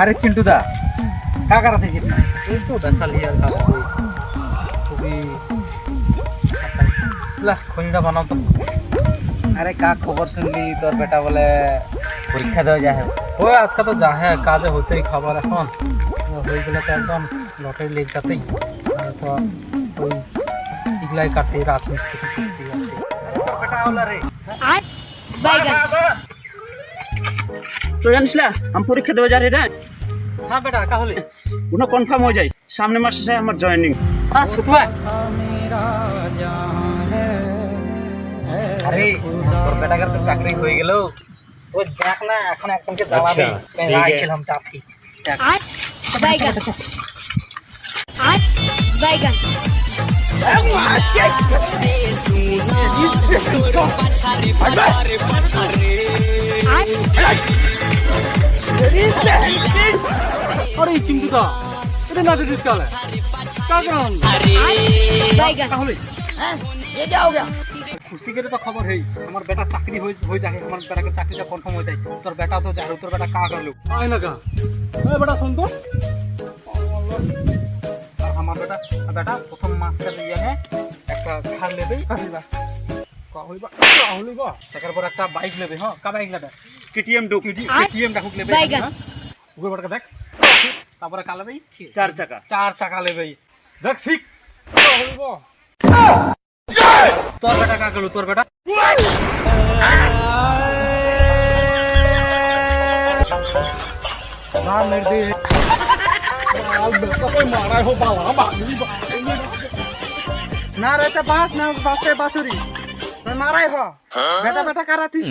আরে চিন্টু দা কাকা রাতে চিট না এই তো বেসালিয়ার কাজ খুবই লা খনিটা বানাও তো। আরে কা খবর শুনলি তোর বেটা বলে পরীক্ষা দেওয়া যায় ওই আজকে তো যা হ্যাঁ কাজে হতেই খবর এখন হয়ে গেলে তো একদম লটারি লেগ যাতেই তো ওই এগুলাই কাটতে রাজমিস্ত্রি করতে যাচ্ছে তোর বেটা হলো রে বাইগান তো জানিস না আমি পরীক্ষা দেওয়া যাই রে হ্যাঁ বেটা তাহলে কোনো কনফার্ম হয়ে যায় সামনে মাসে আমার জয়েনিং। হ্যাঁ শুধু ভাই আরে তোর বেটাকার তো চাকরি হয়ে গেল ওই দেখ না এখন একজনকে জ্বালাবে রাইছিলাম চাপকি বাইগান বাইগান আরে চিন্তু দা এটা না দিস কালে কারণ বাইগান তাহলে খুশি করে তো খবর হেই আমার বেটা চাকরি হয়ে যায় আমার বেটাকে চাকরিটা কনফার্ম হয়ে যায় তোর বেটা তো যায় তোর বেটা কা করলো আয় না কা এ বেটা শুন তো আমার বেটা প্রথম মাসটা দিয়ে নে একটা খাল নেবে কাহিবা কহইবা কহলিবা সেকার পর একটা বাইক নেবে হ্যাঁ কা বাইক নেবে কেটিএম ডুক কেটিএম ডাকুক নেবে বাইগান উগো বেটা দেখ তারপরে কালে ভাই 4 চাকা 4 চাকা নেবে দেখ ঠিক কহলিবা তোর বেটা কা গেল তোর বেটা না মেরে দে মারা হো বাবা বাগলি না রে বাস না বাসে বাসুরি মারাই হ বেটা বেটা কারাতি